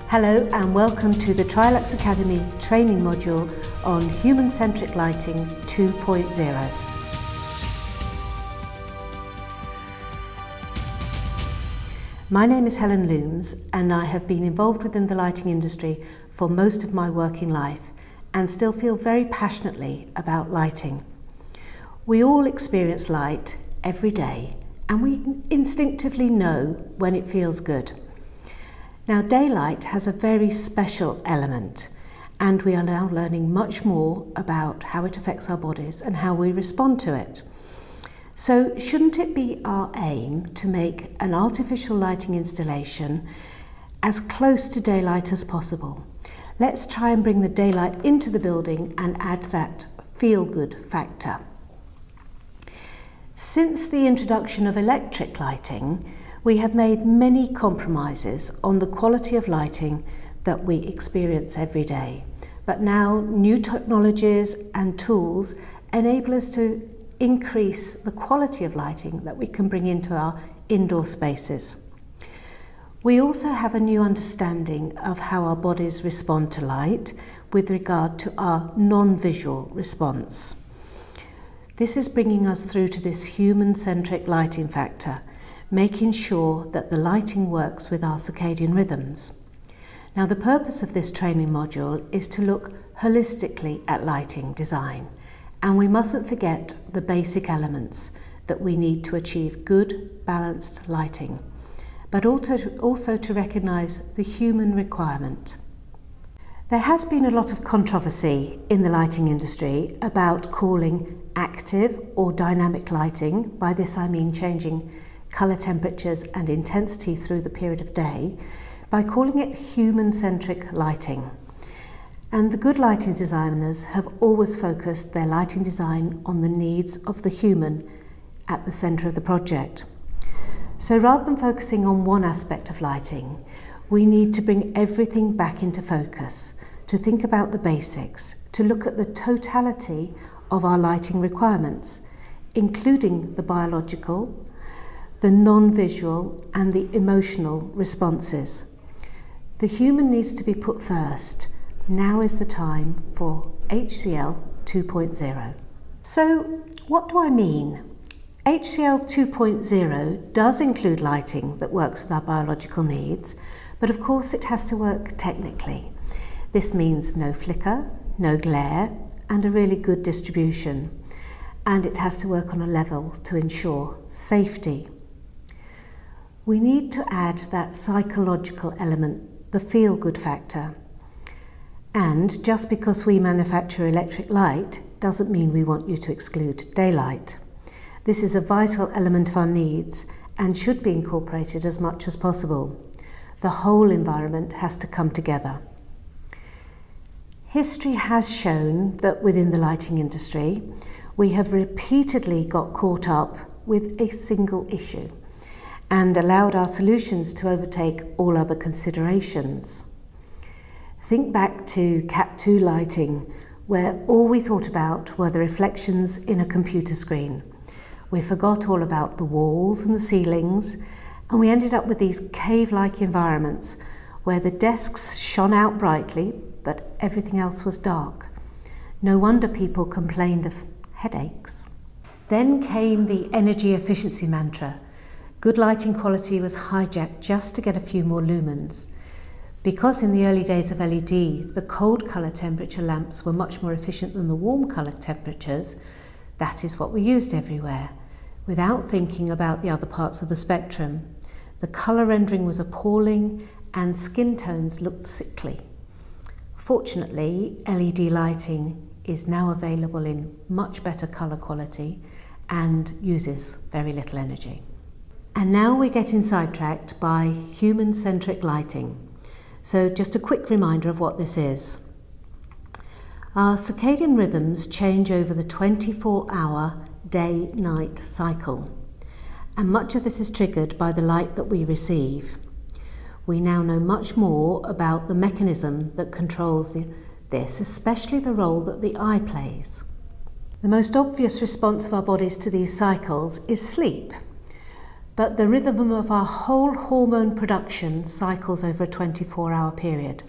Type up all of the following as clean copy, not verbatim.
Hello and welcome to the TryLux Academy training module on Human Centric Lighting 2.0. My name is Helen Looms and I have been involved within the lighting industry for most of my working life and still feel very passionately about lighting. We all experience light every day and we instinctively know when it feels good. Now, daylight has a very special element and we are now learning much more about how it affects our bodies and how we respond to it. So shouldn't it be our aim to make an artificial lighting installation as close to daylight as possible? Let's try and bring the daylight into the building and add that feel-good factor. Since the introduction of electric lighting, we have made many compromises on the quality of lighting that we experience every day. But now new technologies and tools enable us to increase the quality of lighting that we can bring into our indoor spaces. We also have a new understanding of how our bodies respond to light with regard to our non-visual response. This is bringing us through to this human-centric lighting factor, making sure that the lighting works with our circadian rhythms. Now, the purpose of this training module is to look holistically at lighting design, and we mustn't forget the basic elements that we need to achieve good, balanced lighting, but also to recognise the human requirement. There has been a lot of controversy in the lighting industry about calling active or dynamic lighting, by this I mean changing colour temperatures and intensity through the period of day, by calling it human-centric lighting. And the good lighting designers have always focused their lighting design on the needs of the human at the centre of the project. So rather than focusing on one aspect of lighting, we need to bring everything back into focus, to think about the basics, to look at the totality of our lighting requirements, including the biological, the non-visual and the emotional responses. The human needs to be put first. Now is the time for HCL 2.0. So what do I mean? HCL 2.0 does include lighting that works with our biological needs, but of course it has to work technically. This means no flicker, no glare, and a really good distribution. And it has to work on a level to ensure safety. We need to add that psychological element, the feel-good factor. And just because we manufacture electric light doesn't mean we want you to exclude daylight. This is a vital element of our needs and should be incorporated as much as possible. The whole environment has to come together. History has shown that within the lighting industry, we have repeatedly got caught up with a single issue and allowed our solutions to overtake all other considerations. Think back to Cat 2 lighting, where all we thought about were the reflections in a computer screen. We forgot all about the walls and the ceilings, and we ended up with these cave-like environments where the desks shone out brightly, but everything else was dark. No wonder people complained of headaches. Then came the energy efficiency mantra. Good lighting quality was hijacked just to get a few more lumens. Because in the early days of LED, the cold colour temperature lamps were much more efficient than the warm colour temperatures, that is what we used everywhere, without thinking about the other parts of the spectrum. The colour rendering was appalling and skin tones looked sickly. Fortunately, LED lighting is now available in much better colour quality and uses very little energy. And now we're getting sidetracked by human-centric lighting. So just a quick reminder of what this is. Our circadian rhythms change over the 24-hour day-night cycle. And much of this is triggered by the light that we receive. We now know much more about the mechanism that controls this, especially the role that the eye plays. The most obvious response of our bodies to these cycles is sleep. but the rhythm of our whole hormone production cycles over a 24-hour period,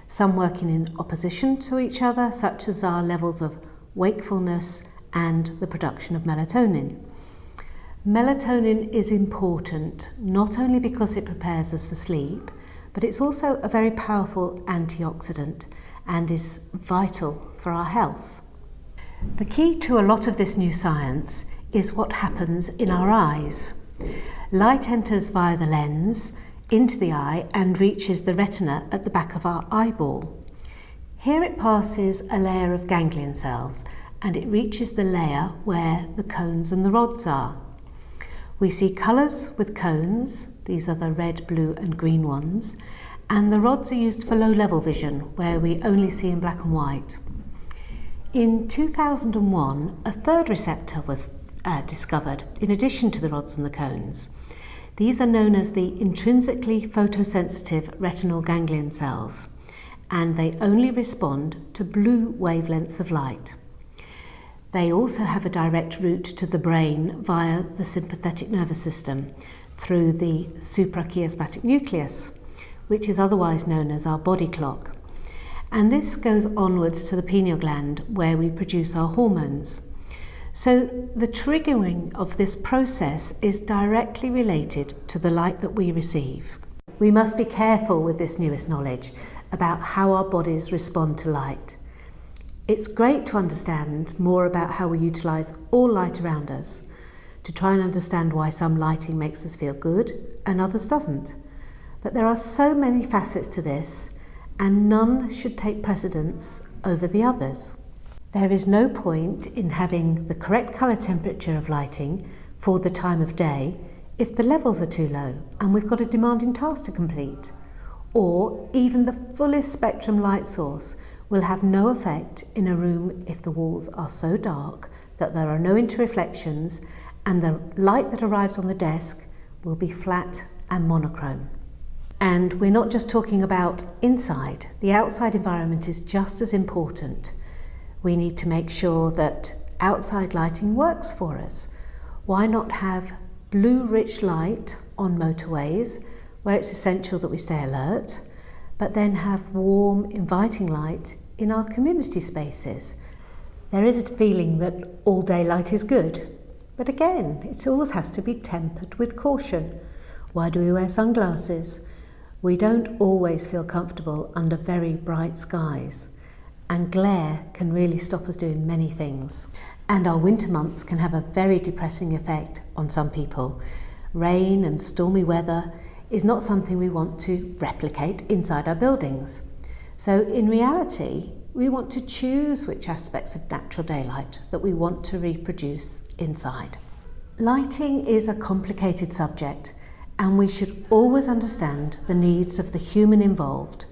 some working in opposition to each other, such as our levels of wakefulness and the production of melatonin. Melatonin is important not only because it prepares us for sleep, but it's also a very powerful antioxidant and is vital for our health. The key to a lot of this new science is what happens in our eyes. Light enters via the lens into the eye and reaches the retina at the back of our eyeball. Here it passes a layer of ganglion cells and it reaches the layer where the cones and the rods are. We see colours with cones, these are the red, blue and green ones, and the rods are used for low-level vision, where we only see in black and white. In 2001, a third receptor was discovered, in addition to the rods and the cones. These are known as the intrinsically photosensitive retinal ganglion cells, and they only respond to blue wavelengths of light. They also have a direct route to the brain via the sympathetic nervous system through the suprachiasmatic nucleus, which is otherwise known as our body clock. And this goes onwards to the pineal gland, where we produce our hormones. So the triggering of this process is directly related to the light that we receive. We must be careful with this newest knowledge about how our bodies respond to light. It's great to understand more about how we utilise all light around us, to try and understand why some lighting makes us feel good and others doesn't. But there are so many facets to this, and none should take precedence over the others. There is no point in having the correct colour temperature of lighting for the time of day if the levels are too low and we've got a demanding task to complete. Or even the fullest spectrum light source will have no effect in a room if the walls are so dark that there are no interreflections and the light that arrives on the desk will be flat and monochrome. And we're not just talking about inside, the outside environment is just as important. We need to make sure that outside lighting works for us. Why not have blue rich light on motorways where it's essential that we stay alert, but then have warm, inviting light in our community spaces? There is a feeling that all day light is good, but again, it always has to be tempered with caution. Why do we wear sunglasses? We don't always feel comfortable under very bright skies, and glare can really stop us doing many things. And our winter months can have a very depressing effect on some people. Rain and stormy weather is not something we want to replicate inside our buildings. So in reality, we want to choose which aspects of natural daylight that we want to reproduce inside. Lighting is a complicated subject, and we should always understand the needs of the human involved,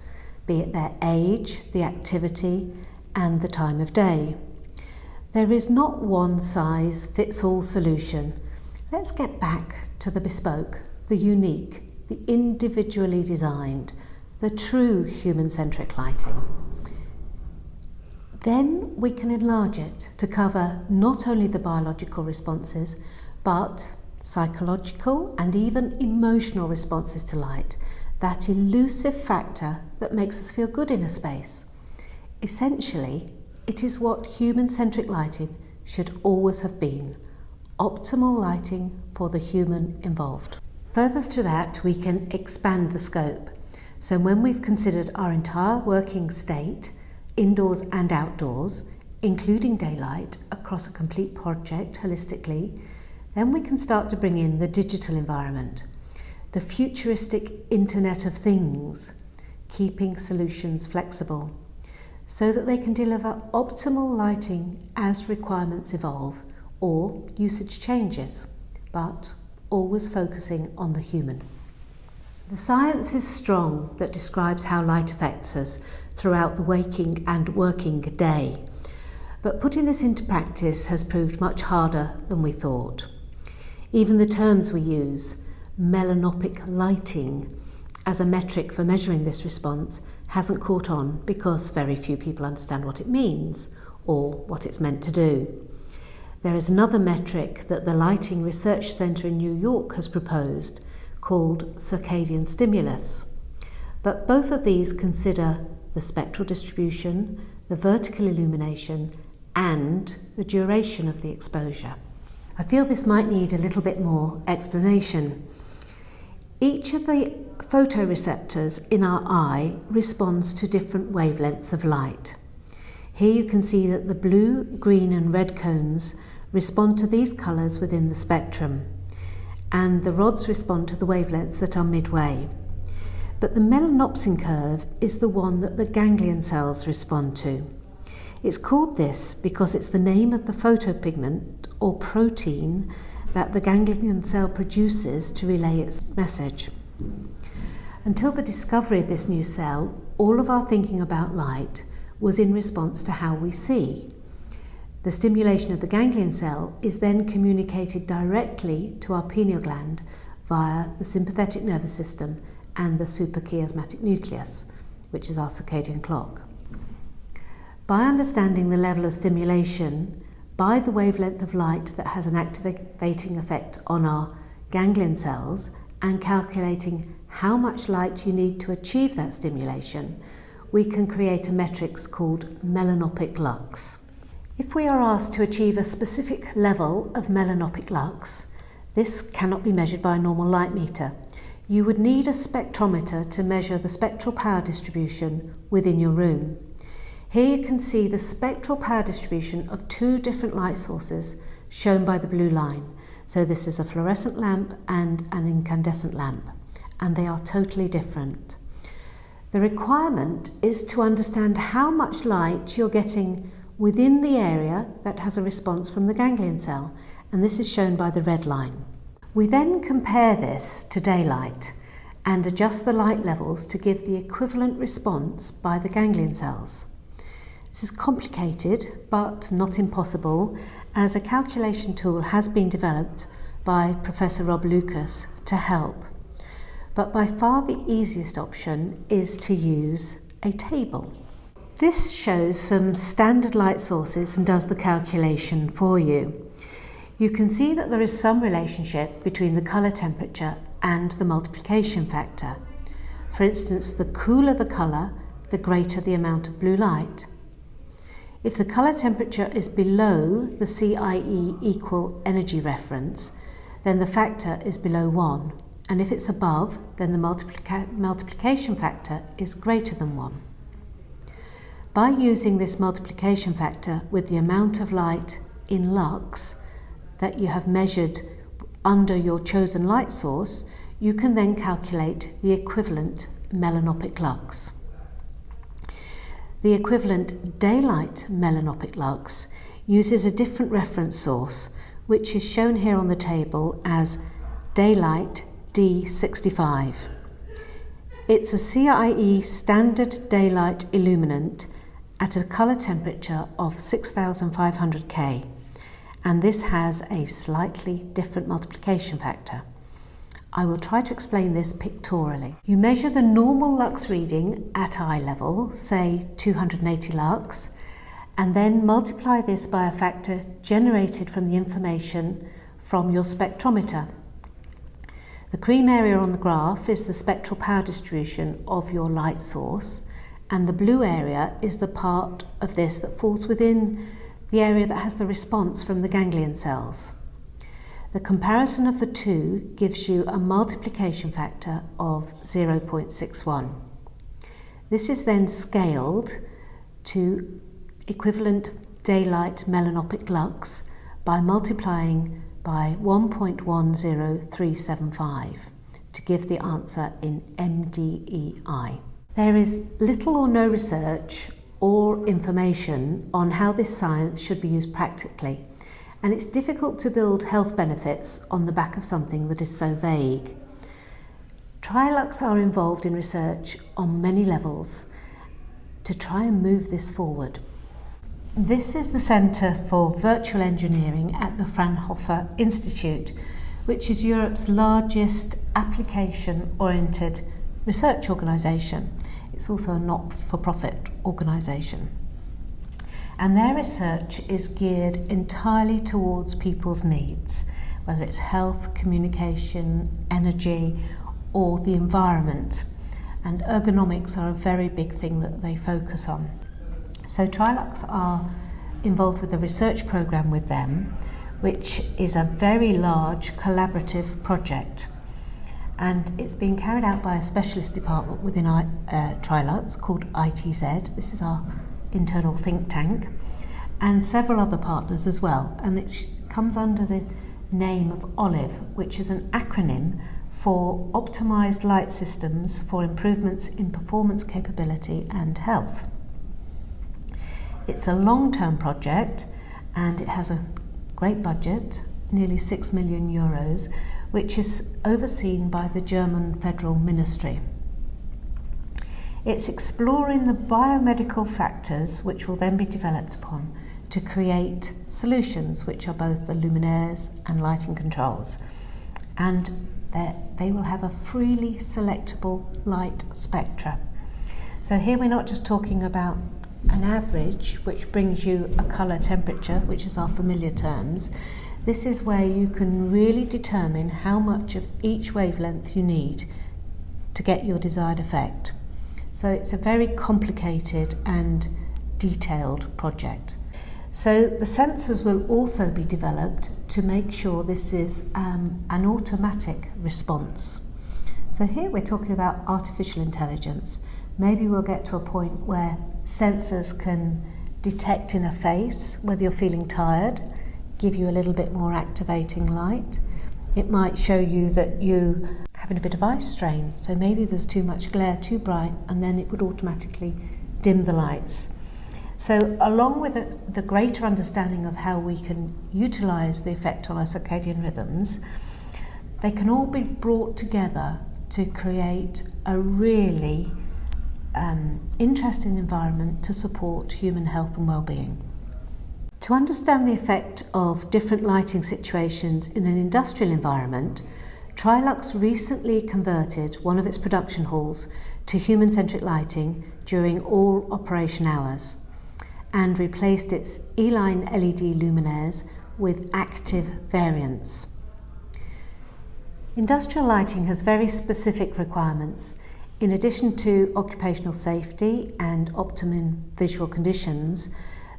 be it their age, the activity, and the time of day. There is not one size fits all solution. Let's get back to the bespoke, the unique, the individually designed, the true human-centric lighting. Then we can enlarge it to cover not only the biological responses, but psychological and even emotional responses to light, that elusive factor that makes us feel good in a space. Essentially, it is what human-centric lighting should always have been: optimal lighting for the human involved. Further to that, we can expand the scope. So when we've considered our entire working state, indoors and outdoors, including daylight, across a complete project holistically, then we can start to bring in the digital environment, the futuristic Internet of Things, keeping solutions flexible, so that they can deliver optimal lighting as requirements evolve or usage changes, but always focusing on the human. The science is strong that describes how light affects us throughout the waking and working day, but putting this into practice has proved much harder than we thought. Even the terms we use, Melon Optic lighting, as a metric for measuring this response hasn't caught on because very few people understand what it means or what it's meant to do. There is another metric that the Lighting Research Centre in New York has proposed called circadian stimulus. But both of these consider the spectral distribution, the vertical illumination, and the duration of the exposure. I feel this might need a little bit more explanation. Each of the photoreceptors in our eye responds to different wavelengths of light. Here you can see that the blue, green and red cones respond to these colours within the spectrum, and the rods respond to the wavelengths that are midway. But the melanopsin curve is the one that the ganglion cells respond to. It's called this because it's the name of the photopigment or protein that the ganglion cell produces to relay its message. Until the discovery of this new cell, all of our thinking about light was in response to how we see. The stimulation of the ganglion cell is then communicated directly to our pineal gland via the sympathetic nervous system and the suprachiasmatic nucleus, which is our circadian clock. By understanding the level of stimulation by the wavelength of light that has an activating effect on our ganglion cells and calculating how much light you need to achieve that stimulation, we can create a metric called Melon Optic Lux. If we are asked to achieve a specific level of Melon Optic Lux, this cannot be measured by a normal light meter. You would need a spectrometer to measure the spectral power distribution within your room. Here you can see the spectral power distribution of two different light sources shown by the blue line. So this is a fluorescent lamp and an incandescent lamp, and they are totally different. The requirement is to understand how much light you're getting within the area that has a response from the ganglion cell, and this is shown by the red line. We then compare this to daylight and adjust the light levels to give the equivalent response by the ganglion cells. This is complicated but not impossible, as a calculation tool has been developed by Professor Rob Lucas to help. But by far the easiest option is to use a table. This shows some standard light sources and does the calculation for you. You can see that there is some relationship between the colour temperature and the multiplication factor. For instance, the cooler the colour, the greater the amount of blue light. If the colour temperature is below the CIE equal energy reference, then the factor is below 1. And if it's above, then the multiplication factor is greater than 1. By using this multiplication factor with the amount of light in lux that you have measured under your chosen light source, you can then calculate the equivalent Melon Optic Lux. The equivalent daylight Melon Optic Lux uses a different reference source, which is shown here on the table as daylight D65. It's a CIE standard daylight illuminant at a colour temperature of 6500 K, and this has a slightly different multiplication factor. I will try to explain this pictorially. You measure the normal lux reading at eye level, say 280 lux, and then multiply this by a factor generated from the information from your spectrometer. The cream area on the graph is the spectral power distribution of your light source, and the blue area is the part of this that falls within the area that has the response from the ganglion cells. The comparison of the two gives you a multiplication factor of 0.61. This is then scaled to equivalent daylight Melon Optic Lux by multiplying by 1.10375 to give the answer in MDEI. There is little or no research or information on how this science should be used practically, and it's difficult to build health benefits on the back of something that is so vague. TryLux are involved in research on many levels to try and move this forward. This is the Centre for Virtual Engineering at the Fraunhofer Institute, which is Europe's largest application-oriented research organisation. It's also a not-for-profit organisation. And their research is geared entirely towards people's needs, whether it's health, communication, energy, or the environment. And ergonomics are a very big thing that they focus on. So TryLux are involved with a research program with them, which is a very large collaborative project. And it's being carried out by a specialist department within TryLux called ITZ. This is our internal think tank, and several other partners as well. And it comes under the name of OLIVE, which is an acronym for Optimized Light Systems for Improvements in Performance Capability and Health. It's a long-term project and it has a great budget, nearly 6 million euros, which is overseen by the German Federal Ministry. It's exploring the biomedical factors which will then be developed upon to create solutions which are both the luminaires and lighting controls. And they will have a freely selectable light spectra. So here we're not just talking about an average which brings you a colour temperature, which is our familiar terms. This is where you can really determine how much of each wavelength you need to get your desired effect. So it's a very complicated and detailed project. So the sensors will also be developed to make sure this is an automatic response. So here we're talking about artificial intelligence. Maybe we'll get to a point where sensors can detect in a face whether you're feeling tired, give you a little bit more activating light. It might show you that you're having a bit of eye strain, so maybe there's too much glare, too bright, and then it would automatically dim the lights. So along with the greater understanding of how we can utilise the effect on our circadian rhythms, they can all be brought together to create a really interesting environment to support human health and well-being. To understand the effect of different lighting situations in an industrial environment, TryLux recently converted one of its production halls to Human Centric Lighting during all operation hours, and replaced its E-line LED luminaires with active variants. Industrial lighting has very specific requirements. In addition to occupational safety and optimum visual conditions,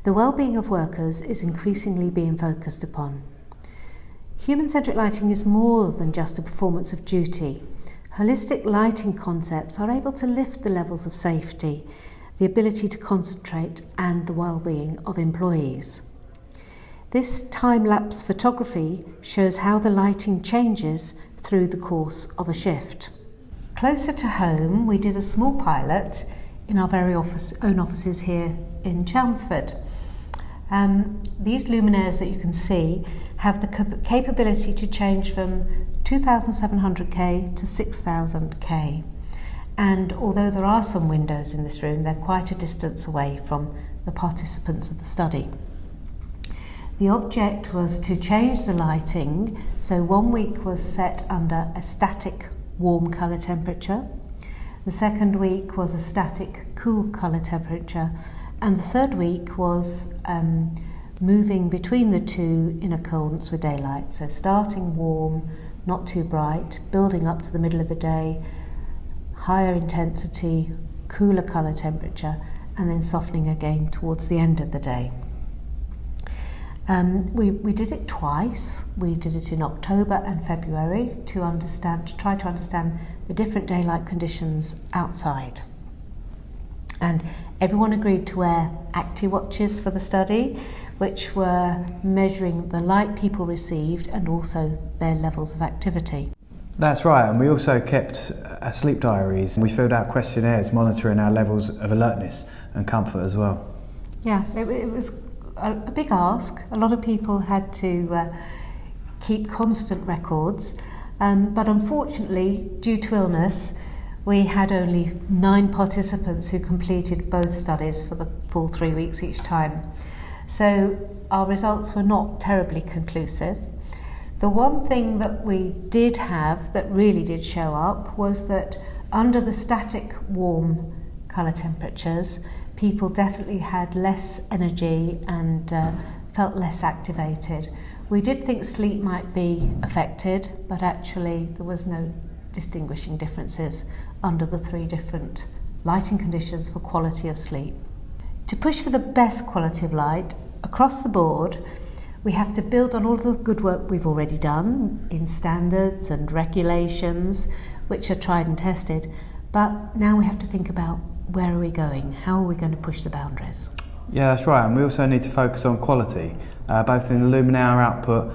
the well-being of workers is increasingly being focused upon. Human-centric lighting is more than just a performance of duty. Holistic lighting concepts are able to lift the levels of safety, the ability to concentrate, and the well-being of employees. This time-lapse photography shows how the lighting changes through the course of a shift. Closer to home, we did a small pilot in our very own offices here in Chelmsford. These luminaires that you can see have the capability to change from 2700K to 6000K. And although there are some windows in this room, they're quite a distance away from the participants of the study. The object was to change the lighting, so 1 week was set under a static warm colour temperature, the second week was a static cool colour temperature, and the third week was moving between the two in accordance with daylight, so starting warm, not too bright, building up to the middle of the day, higher intensity, cooler colour temperature, and then softening again towards the end of the day. We did it twice. We did it in October and February to try to understand the different daylight conditions outside. And everyone agreed to wear ActiWatches for the study, which were measuring the light people received and also their levels of activity. That's right, and we also kept sleep diaries. We filled out questionnaires monitoring our levels of alertness and comfort as well. Yeah, it was a big ask. A lot of people had to keep constant records, but unfortunately, due to illness, we had only 9 participants who completed both studies for the full 3 weeks each time. So our results were not terribly conclusive. The one thing that we did have that really did show up was that under the static warm colour temperatures, people definitely had less energy and felt less activated. We did think sleep might be affected, but actually there was no distinguishing differences under the 3 different lighting conditions for quality of sleep. To push for the best quality of light across the board, we have to build on all of the good work we've already done in standards and regulations, which are tried and tested, but now we have to think about where are we going, how are we going to push the boundaries. Yeah, that's right, and we also need to focus on quality, both in the luminaire output,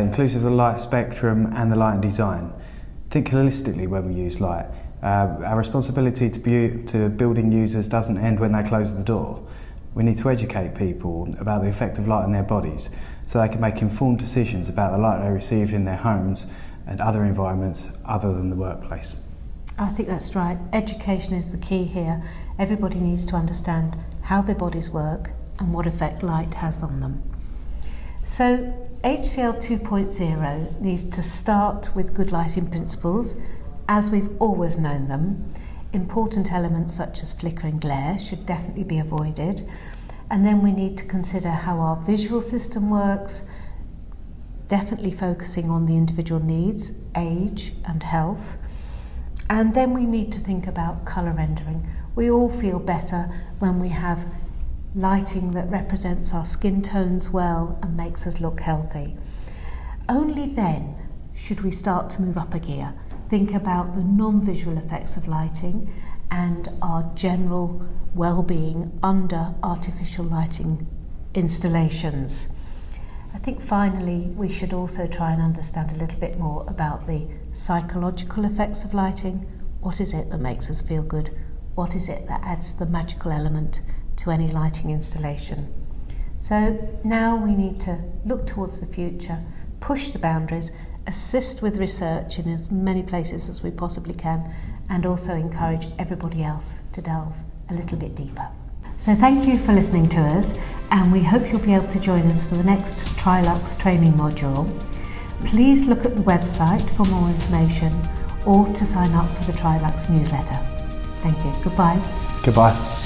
inclusive of the light spectrum and the lighting design. Think holistically when we use light. Our responsibility to building users doesn't end when they close the door. We need to educate people about the effect of light on their bodies so they can make informed decisions about the light they receive in their homes and other environments other than the workplace. I think that's right. Education is the key here. Everybody needs to understand how their bodies work and what effect light has on them. So HCL 2.0 needs to start with good lighting principles, as we've always known them. Important elements such as flicker and glare should definitely be avoided. And then we need to consider how our visual system works, definitely focusing on the individual needs, age and health. And then we need to think about colour rendering. We all feel better when we have lighting that represents our skin tones well and makes us look healthy. Only then should we start to move up a gear, think about the non-visual effects of lighting and our general well-being under artificial lighting installations. I think finally we should also try and understand a little bit more about the psychological effects of lighting. What is it that makes us feel good? What is it that adds the magical element to any lighting installation? So now we need to look towards the future, push the boundaries, assist with research in as many places as we possibly can, and also encourage everybody else to delve a little bit deeper. So thank you for listening to us, and we hope you'll be able to join us for the next TryLux training module. Please look at the website for more information or to sign up for the TryLux newsletter. Thank you. Goodbye. Goodbye.